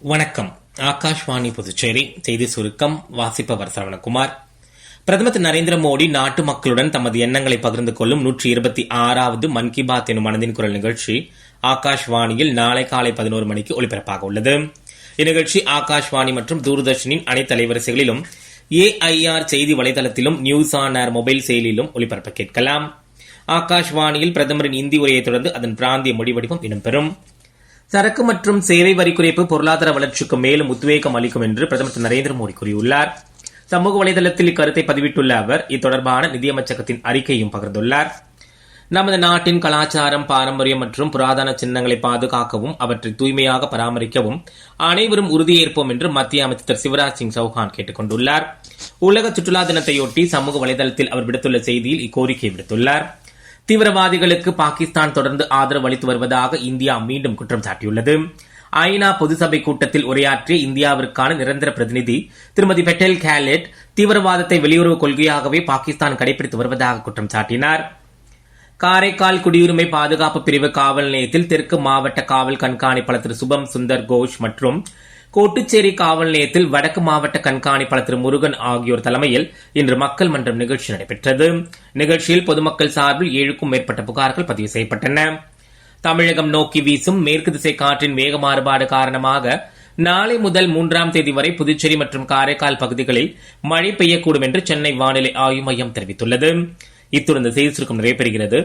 வணக்கம். ஆகாஷ்வாணி புதுச்சேரி செய்தி சுருக்கம் வாசிப்பவர் சரவணகுமார். பிரதமர் திரு நரேந்திர மோடி நாட்டு மக்களுடன் தமது எண்ணங்களை பகிர்ந்து கொள்ளும் 126வது மன் கி பாத் எனும் மனதின் குரல் நிகழ்ச்சி ஆகாஷ்வாணியில் நாளை காலை 11 மணிக்கு ஒலிபரப்பாக உள்ளது. இந்நிகழ்ச்சி ஆகாஷ்வாணி மற்றும் தூர்தர்ஷனின் அனைத்து அலைவரிசைகளிலும் AIR செய்தி வலைதளத்திலும் நியூஸ் ஆன் ஏர் மொபைல் செயலியிலும் ஒலிபரப்ப கேட்கலாம். ஆகாஷ்வாணியில் பிரதமரின் இந்தி உரையை தொடர்ந்து அதன் பிராந்திய மொழி வடிவம் இடம்பெறும். சரக்கு மற்றும் சேவை வரி குறைப்பு பொருளாதார வளர்ச்சிக்கு மேலும் உத்வேகம் அளிக்கும் என்று பிரதமர் திரு நரேந்திர மோடி கூறியுள்ளார். சமூக வலைதளத்தில் இக்கருத்தை பதிவிட்டுள்ள அவர் இத்தொடர்பான நிதியமைச்சகத்தின் அறிக்கையும் பகிர்ந்துள்ளார். நமது நாட்டின் கலாச்சாரம், பாரம்பரியம் மற்றும் புராதன சின்னங்களை பாதுகாக்கவும் அவற்றை தூய்மையாக பராமரிக்கவும் அனைவரும் உறுதியேற்போம் என்று மத்திய அமைச்சர் திரு சிவராஜ் சிங் சௌஹான் கேட்டுக் கொண்டுள்ளார். உலக சுற்றுலா தினத்தையொட்டி சமூக வலைதளத்தில் அவர் விடுத்துள்ள செய்தியில் இக்கோரிக்கை விடுத்துள்ளார். தீவிரவாதிகளுக்கு பாகிஸ்தான் தொடர்ந்து ஆதரவு அளித்து வருவதாக இந்தியா மீண்டும் குற்றம் சாட்டியுள்ளது. ஐநா பொதுசபை கூட்டத்தில் உரையாற்றிய இந்தியாவிற்கான நிரந்தர பிரதிநிதி திருமதி பெட்டேல் கேலெட் தீவிரவாதத்தை வெளியுறவு கொள்கையாகவே பாகிஸ்தான் கடைபிடித்து வருவதாக குற்றம் சாட்டினார். காரைக்கால் குடியுரிமை பாதுகாப்பு பிரிவு காவல் நிலையத்தில் தெற்கு மாவட்ட காவல் கண்காணிப்பாளர் திரு சுபம் சுந்தர் கோஷ் மற்றும் கோட்டுச்சேரி காவல் நிலையத்தில் வடக்கு மாவட்ட கண்காணிப்பாளர் திரு முருகன் ஆகியோர் தலைமையில் இன்று மக்கள் மன்றம் நிகழ்ச்சி நடைபெற்றது. நிகழ்ச்சியில் பொதுமக்கள் சார்பில் 7க்கும் மேற்பட்ட புகார்கள் பதிவு செய்யப்பட்டன. தமிழகம் நோக்கி வீசும் மேற்கு திசை காற்றின் வேக மாறுபாடு காரணமாக நாளை முதல் 3ஆம் தேதி வரை புதுச்சேரி மற்றும் காரைக்கால் பகுதிகளில் மழை பெய்யக்கூடும் என்று சென்னை வானிலை ஆய்வு மையம் தெரிவித்துள்ளது. இத்துடன் செய்தி சுருக்கம் நிறைவு பெறுகிறது.